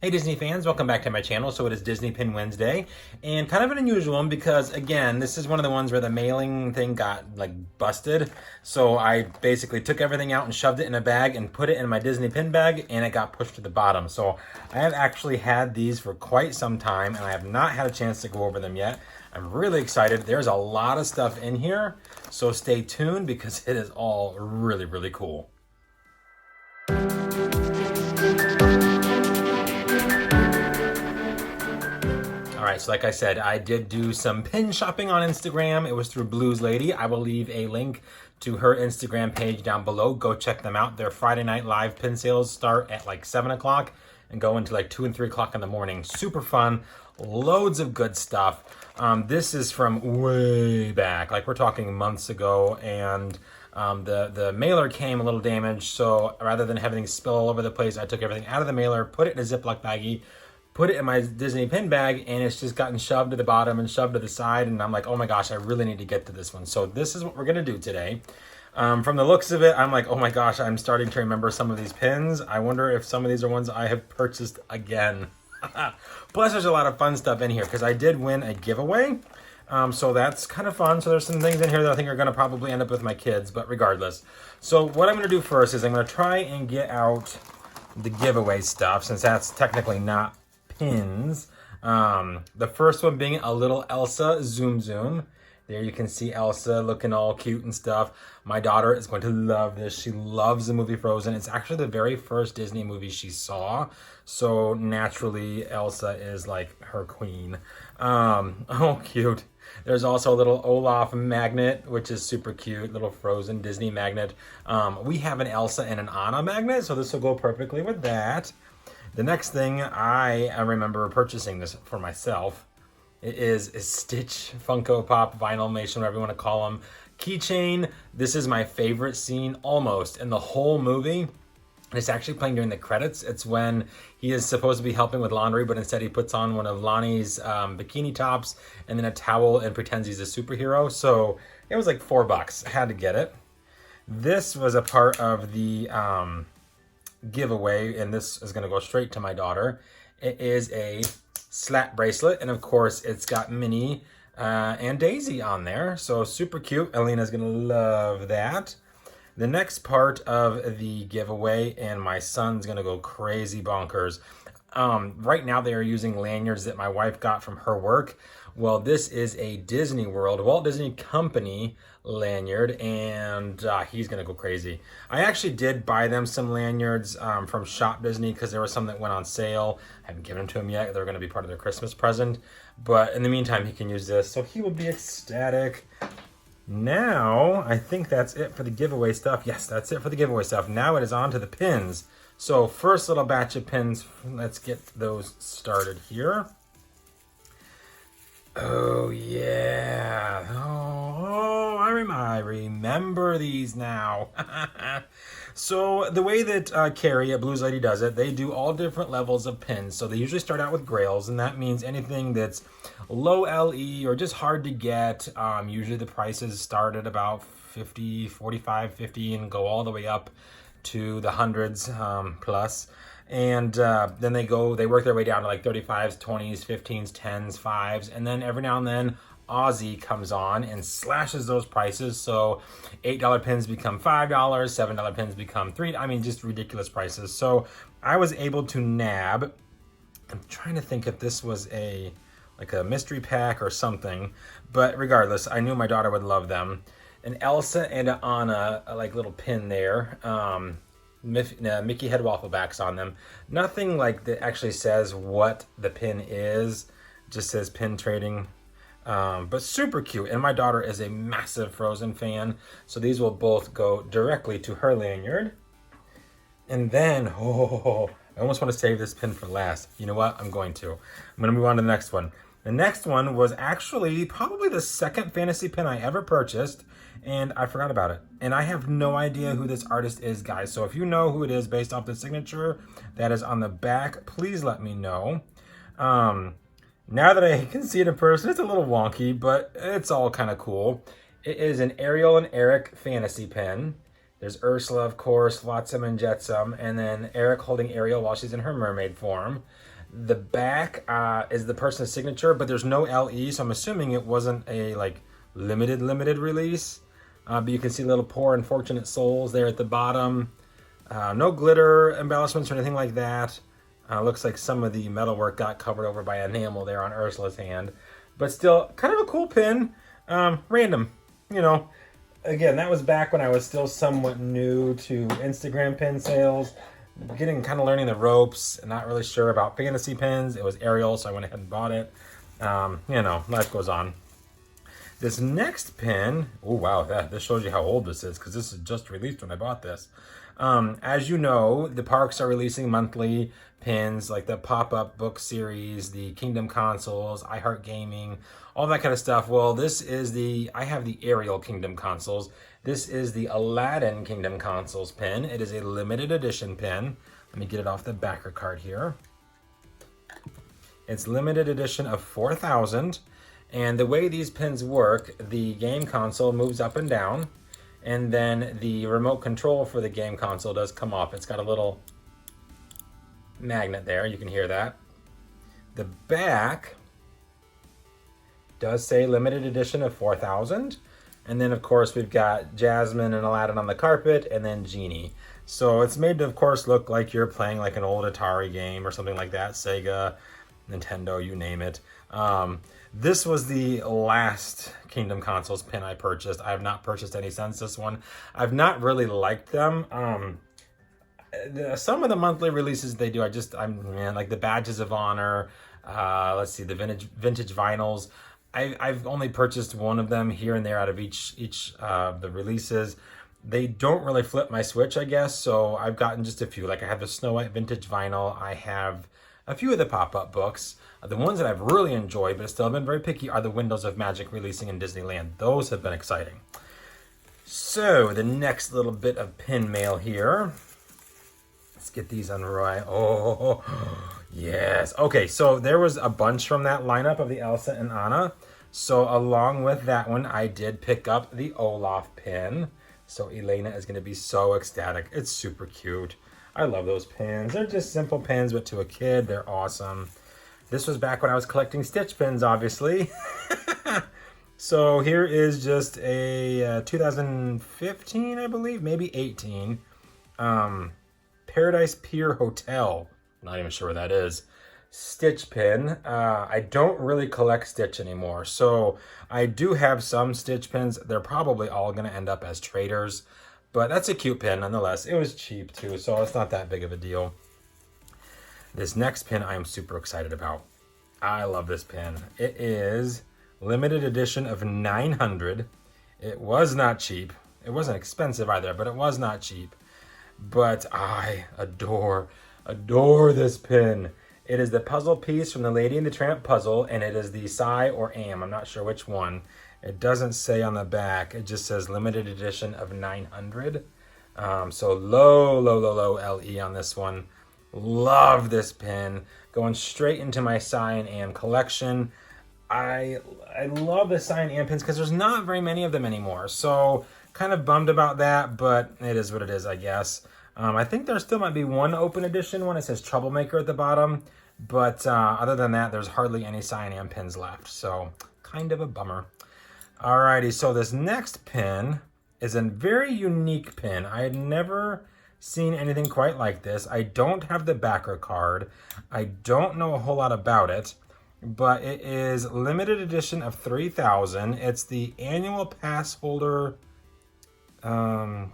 Hey Disney fans, welcome back to my channel. So it is Disney Pin Wednesday, and kind of an unusual one because, again, this is one of the ones where the mailing thing got like busted. So I basically took everything out and shoved it in a bag and put it in my Disney Pin bag, and it got pushed to the bottom. So I have actually had these for quite some time, and I have not had a chance to go over them yet. I'm really excited. There's a lot of stuff in here, so stay tuned because it is all really, really cool. All right, so like I said, I did do some pin shopping on Instagram. It was through Blues Lady. I will leave a link to her Instagram page down below. Go check them out. Their Friday night live pin sales start at like 7 o'clock and go into like 2 and 3 o'clock in the morning. Super fun, loads of good stuff. This is from way back, like we're talking months ago, and the mailer came a little damaged, so rather than having things spill all over the place, I took everything out of the mailer, put it in a Ziploc baggie, put it in my Disney Pin bag, and it's just gotten shoved to the bottom and shoved to the side, and I'm like, oh my gosh, I really need to get to this one. So this is what we're gonna do today. From the looks of it, I'm like, oh my gosh, I'm starting to remember some of these pins. I wonder if some of these are ones I have purchased again. Plus, there's a lot of fun stuff in here because I did win a giveaway. So that's kind of fun. So there's some things in here that I think are gonna probably end up with my kids, but regardless. So what I'm gonna do first is I'm gonna try and get out the giveaway stuff, since that's technically not pins. The first one being a little Elsa Zoom Zoom. There you can see Elsa looking all cute and stuff. My daughter is going to love this. She loves the movie Frozen. It's actually the very first Disney movie she saw. So naturally, Elsa is like her queen. Oh, cute. There's also a little Olaf magnet, which is super cute. Little Frozen Disney magnet. We have an Elsa and an Anna magnet, so this will go perfectly with that. The next thing, I remember purchasing this for myself. It is a Stitch Funko Pop Vinylmation, whatever you want to call them, keychain. This is my favorite scene almost in the whole movie. And it's actually playing during the credits. It's when he is supposed to be helping with laundry, but instead he puts on one of Lonnie's bikini tops and then a towel and pretends he's a superhero. So it was like $4. I had to get it. This was a part of the giveaway, and this is going to go straight to my daughter. It is a slap bracelet, and of course it's got Minnie and Daisy on there, so super cute. Elena's gonna love that. The next part of the giveaway, and my son's gonna go crazy bonkers. Right now they are using lanyards that my wife got from her work. Well, this is a Disney World, Walt Disney Company lanyard, and he's gonna go crazy. I actually did buy them some lanyards from Shop Disney because there were some that went on sale. I haven't given them to him yet. They're gonna be part of their Christmas present. But in the meantime, he can use this, so he will be ecstatic. Now, I think that's it for the giveaway stuff. Yes, that's it for the giveaway stuff. Now it is on to the pins. So first little batch of pins, let's get those started here. Oh yeah, I remember these now. So the way that Carrie at Blues Lady does it, they do all different levels of pins. So they usually start out with grails, and that means anything that's low LE or just hard to get. Usually the prices start at about 50, 45, 50 and go all the way up to the hundreds plus. And then they work their way down to like 35s, 20s, 15s, 10s, 5s, and then every now and then Aussie comes on and slashes those prices. So $8 pins become $5, $7 pins become $3. I mean, just ridiculous prices. So I was able to nab, I'm trying to think if this was like a mystery pack or something, but regardless, I knew my daughter would love them. An Elsa and an Anna, like little pin there. Mickey head waffle backs on them. Nothing like that actually says what the pin is, just says pin trading. But super cute, and my daughter is a massive Frozen fan, so these will both go directly to her lanyard. And then, I almost want to save this pin for last. You know what? I'm going to move on to the next one. The next one was actually probably the second fantasy pin I ever purchased, and I forgot about it. And I have no idea who this artist is, guys. So if you know who it is based off the signature that is on the back, please let me know. Now that I can see it in person, it's a little wonky, but it's all kind of cool. It is an Ariel and Eric fantasy pin. There's Ursula, of course, Flotsam and Jetsam, and then Eric holding Ariel while she's in her mermaid form. The back is the person's signature, but there's no LE, so I'm assuming it wasn't a like limited release. But you can see little poor unfortunate souls there at the bottom. No glitter embellishments or anything like that. Looks like some of the metalwork got covered over by enamel there on Ursula's hand. But still, kind of a cool pin. Random, you know. Again, that was back when I was still somewhat new to Instagram pin sales. Kind of learning the ropes and not really sure about fantasy pins. It was Ariel, so I went ahead and bought it. You know, life goes on. This next pin, oh wow, this shows you how old this is because this is just released when I bought this. As you know, the parks are releasing monthly pins like the pop-up book series, the Kingdom consoles, iHeart Gaming, all that kind of stuff. Well, I have the Ariel Kingdom consoles. This is the Aladdin Kingdom consoles pin. It is a limited edition pin. Let me get it off the backer card here. It's limited edition of 4,000. And the way these pins work, the game console moves up and down, and then the remote control for the game console does come off. It's got a little magnet there, you can hear that. The back does say limited edition of 4,000. And then of course we've got Jasmine and Aladdin on the carpet, and then Genie. So it's made to of course look like you're playing like an old Atari game or something like that, Sega, Nintendo, you name it. This was the last Kingdom consoles pin I purchased. I have not purchased any since this one. I've not really liked them. Some of the monthly releases they do, like the Badges of Honor. Let's see, the vintage vinyls. I've only purchased one of them here and there out of each of the releases. They don't really flip my switch, I guess. So I've gotten just a few. Like I have the Snow White vintage vinyl. I have a few of the pop-up books. The ones that I've really enjoyed, but still have been very picky, are the Windows of Magic releasing in Disneyland. Those have been exciting. So the next little bit of pin mail here. Let's get these unrolled. Oh, yes. Okay, so there was a bunch from that lineup of the Elsa and Anna. So along with that one, I did pick up the Olaf pin. So Elena is going to be so ecstatic. It's super cute. I love those pins. They're just simple pins, but to a kid, they're awesome. This was back when I was collecting Stitch pins, obviously. So here is just a 2015, I believe, maybe 18. Paradise Pier Hotel. Not even sure where that is. Stitch pin. I don't really collect Stitch anymore. So I do have some Stitch pins. They're probably all going to end up as traders. But that's a cute pin nonetheless. It was cheap too, so it's not that big of a deal. This next pin I am super excited about. I love this pin. It is limited edition of 900. It was not cheap. It wasn't expensive either, but it was not cheap. But I adore this pin. It is the puzzle piece from the Lady and the Tramp puzzle, and it is the Psy or Am. I'm not sure which one. It doesn't say on the back. It just says limited edition of 900. So low LE on this one. Love this pin. Going straight into my Psy and Am collection. I love the Psy and Am pins because there's not very many of them anymore. So kind of bummed about that, but it is what it is, I guess. I think there still might be one open edition one. It says Troublemaker at the bottom. But other than that, there's hardly any Psy and Am pins left. So kind of a bummer. Alrighty, so this next pin is a very unique pin. I had never seen anything quite like this. I don't have the backer card. I don't know a whole lot about it, but it is limited edition of 3,000. It's the annual pass holder. I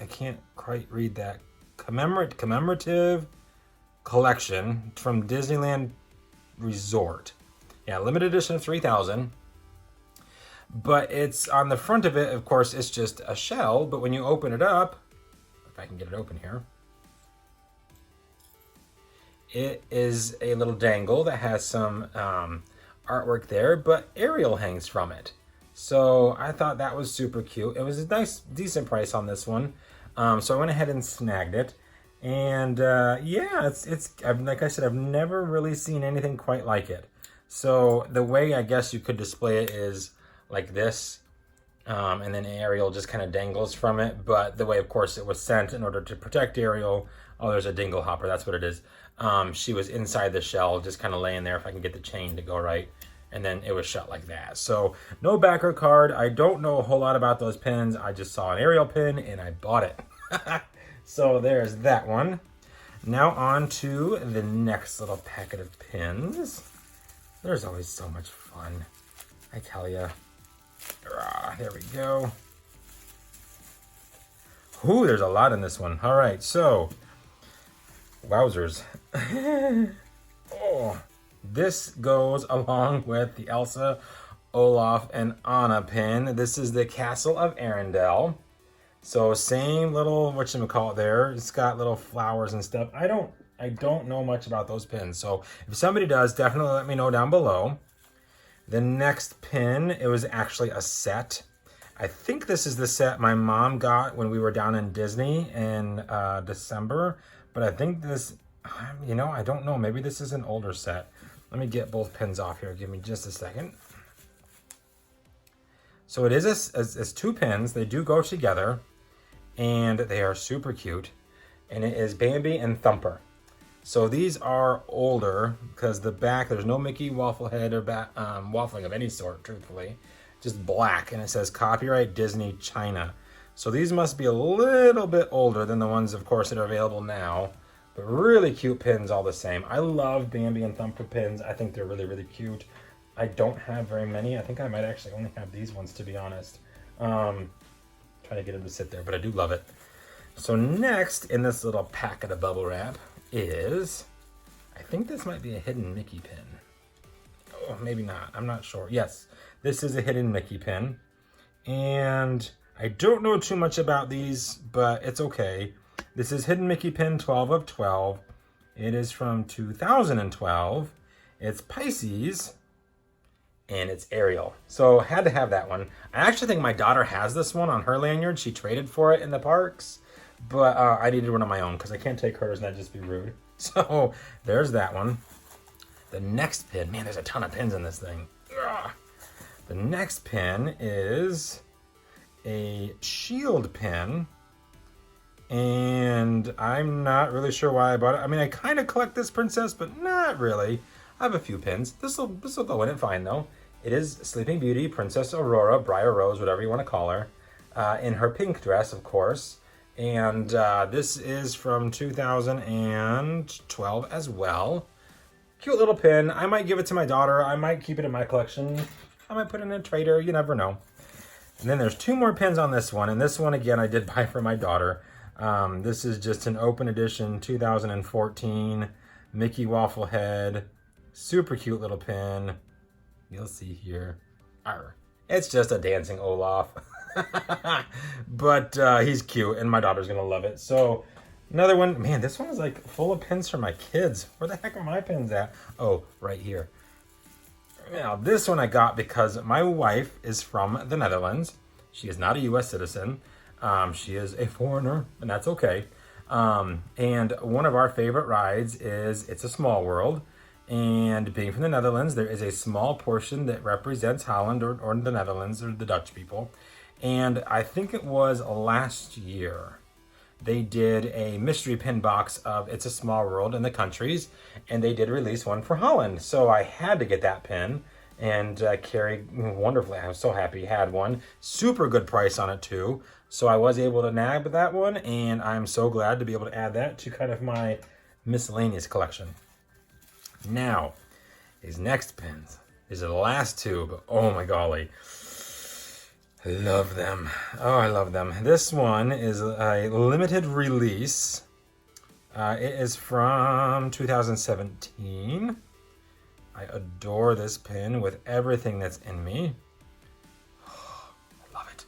can't quite read that. Commemorative collection from Disneyland Resort. Yeah, limited edition of 3,000. But it's on the front of it, of course, it's just a shell. But when you open it up, if I can get it open here, it is a little dangle that has some artwork there, but Ariel hangs from it. So I thought that was super cute. It was a nice, decent price on this one. So I went ahead and snagged it. And yeah, like I said, I've never really seen anything quite like it. So the way I guess you could display it is like this, and then Ariel just kind of dangles from it. But the way, of course, it was sent in order to protect Ariel, oh, there's a dingle hopper, that's what it is. She was inside the shell, just kind of laying there if I can get the chain to go right. And then it was shut like that. So no backer card. I don't know a whole lot about those pins. I just saw an Ariel pin and I bought it. So there's that one. Now on to the next little packet of pins. There's always so much fun, I tell ya. There we go. Ooh, there's a lot in this one. All right, so, wowzers. Oh, this goes along with the Elsa, Olaf, and Anna pin. This is the Castle of Arendelle. So same little whatchamacallit there. It's got little flowers and stuff. I don't know much about those pins. So if somebody does, definitely let me know down below. The next pin, it was actually a set. I think this is the set my mom got when we were down in Disney in December. But I think this, you know, I don't know. Maybe this is an older set. Let me get both pins off here. Give me just a second. So it is it's two pins. They do go together. And they are super cute. And it is Bambi and Thumper. So these are older because the back, there's no Mickey waffle head or waffling of any sort, truthfully. Just black, and it says copyright Disney China. So these must be a little bit older than the ones, of course, that are available now. But really cute pins all the same. I love Bambi and Thumper pins. I think they're really, really cute. I don't have very many. I think I might actually only have these ones, to be honest. Trying to get them to sit there, but I do love it. So next in this little packet of bubble wrap is, I think this might be a hidden Mickey pin. Oh, maybe not. I'm not sure. Yes, this is a hidden Mickey pin. And I don't know too much about these, but it's okay. This is Hidden Mickey pin 12 of 12. It is from 2012. It's Pisces. And it's Ariel. So had to have that one. I actually think my daughter has this one on her lanyard. She traded for it in the parks. But I needed one of my own because I can't take hers and that'd just be rude. So there's that one. The next pin. Man, there's a ton of pins in this thing. Ugh. The next pin is a shield pin. And I'm not really sure why I bought it. I mean, I kind of collect this princess, but not really. I have a few pins. This'll go in it fine though. It is Sleeping Beauty, Princess Aurora, Briar Rose, whatever you want to call her, in her pink dress, of course. And this is from 2012 as well. Cute little pin. I might give it to my daughter. I might keep it in my collection. I might put it in a trader. You never know. And then there's two more pins on this one. And this one, again, I did buy for my daughter. This is just an open edition 2014 Mickey Waffle Head. Super cute little pin. You'll see here. Arr. It's just a dancing Olaf. But he's cute and my daughter's gonna love it. So another one. Man, this one is like full of pins for my kids. Where the heck are my pins at? Oh, right here. Now this one I got because my wife is from the Netherlands. She is not a US citizen. She is a foreigner, and that's okay. And one of our favorite rides is It's a Small World. And being from the Netherlands, there is a small portion that represents Holland or the Netherlands or the Dutch people. And I think it was last year, they did a mystery pin box of It's a Small World in the countries, and they did release one for Holland. So I had to get that pin, and Carrie, wonderfully, I was so happy, had one. Super good price on it too. So I was able to nab that one, and I'm so glad to be able to add that to kind of my miscellaneous collection. Now, these next pins, these are the last two, but oh my golly. I love them. Oh, I love them. This one is a limited release. It is from 2017. I adore this pin with everything that's in me. Oh, I love it.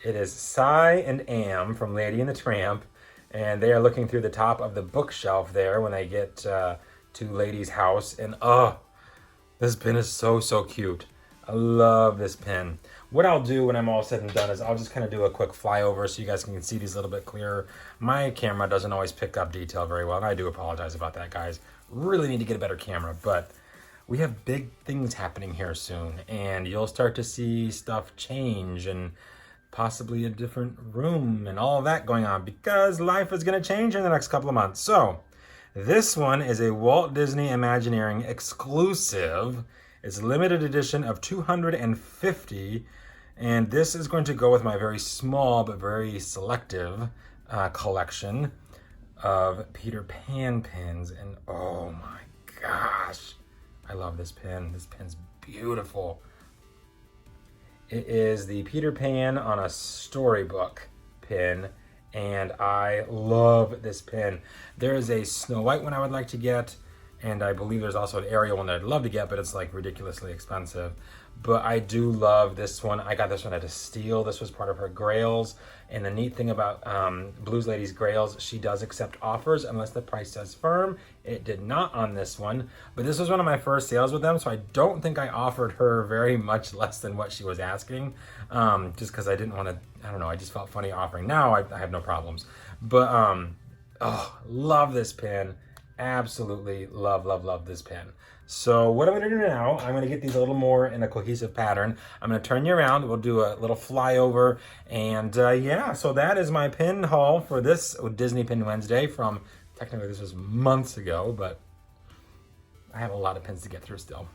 It is Cy and Am from Lady and the Tramp, and they are looking through the top of the bookshelf there when they get to Lady's house, and this pin is so cute. I love this pin. What I'll do when I'm all said and done is I'll just kind of do a quick flyover so you guys can see these a little bit clearer. My camera doesn't always pick up detail very well, and I do apologize about that, guys. Really need to get a better camera, but we have big things happening here soon, and you'll start to see stuff change and possibly a different room and all of that going on because life is going to change in the next couple of months. So This one is a Walt Disney Imagineering exclusive. It's limited edition of 250, and this is going to go with my very small but very selective collection of Peter Pan pins. And oh my gosh, I love this pin. This pin's beautiful. It is the Peter Pan on a storybook pin, and I love this pin. There is a Snow White one I would like to get, and I believe there's also an Ariel one that I'd love to get, but it's like ridiculously expensive. But I do love this one. I got this one at a steal. This was part of her Grails. And the neat thing about Blues Lady's Grails, she does accept offers unless the price says firm. It did not on this one. But this was one of my first sales with them, so I don't think I offered her very much less than what she was asking. Just because I didn't want to, I don't know, I just felt funny offering. Now I have no problems. But, oh, love this pin. Absolutely love, love, love this pin. So what I'm going to do now, I'm going to get these a little more in a cohesive pattern. I'm going to turn you around. We'll do a little flyover. And yeah, so that is my pin haul for this Disney Pin Wednesday from, technically this was months ago, but I have a lot of pins to get through still.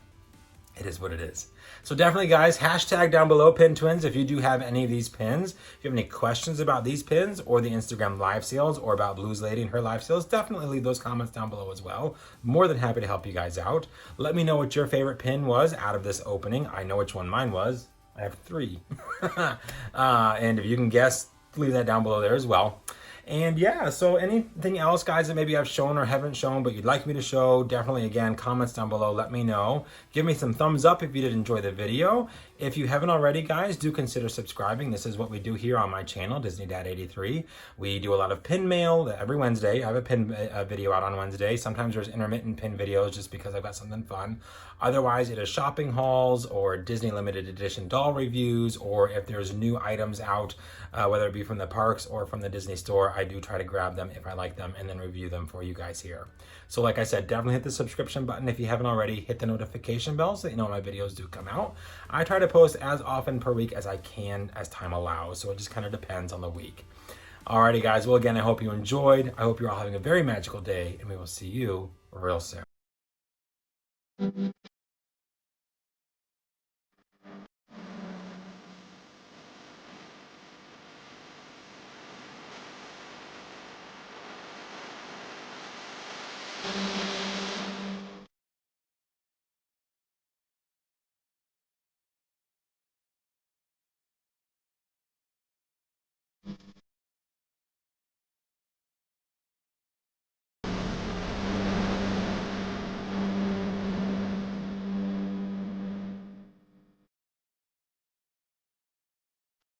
It is what it is. So definitely, guys, hashtag down below Pin Twins if you do have any of these pins. If you have any questions about these pins or the Instagram live sales or about Blues Lady and her live sales, definitely leave those comments down below as well. More than happy to help you guys out. Let me know what your favorite pin was out of this opening. I know which one mine was. I have 3. And if you can guess, leave that down below there as well. And yeah, so anything else, guys, that maybe I've shown or haven't shown, but you'd like me to show, definitely, again, comments down below, let me know. Give me some thumbs up if you did enjoy the video. If you haven't already, guys, do consider subscribing. This is what we do here on my channel, Disney Dad 83. We do a lot of pin mail every Wednesday. I have a pin video out on Wednesday. Sometimes there's intermittent pin videos just because I've got something fun. Otherwise, it is shopping hauls or Disney limited edition doll reviews, or if there's new items out, whether it be from the parks or from the Disney store, I do try to grab them if I like them and then review them for you guys here. So like I said, definitely hit the subscription button if you haven't already. Hit the notification bell so that you know when my videos do come out. I try to post as often per week as I can as time allows, so it just kind of depends on the week. Alrighty, guys. Well, again, I hope you enjoyed. I hope you're all having a very magical day, and we will see you real soon.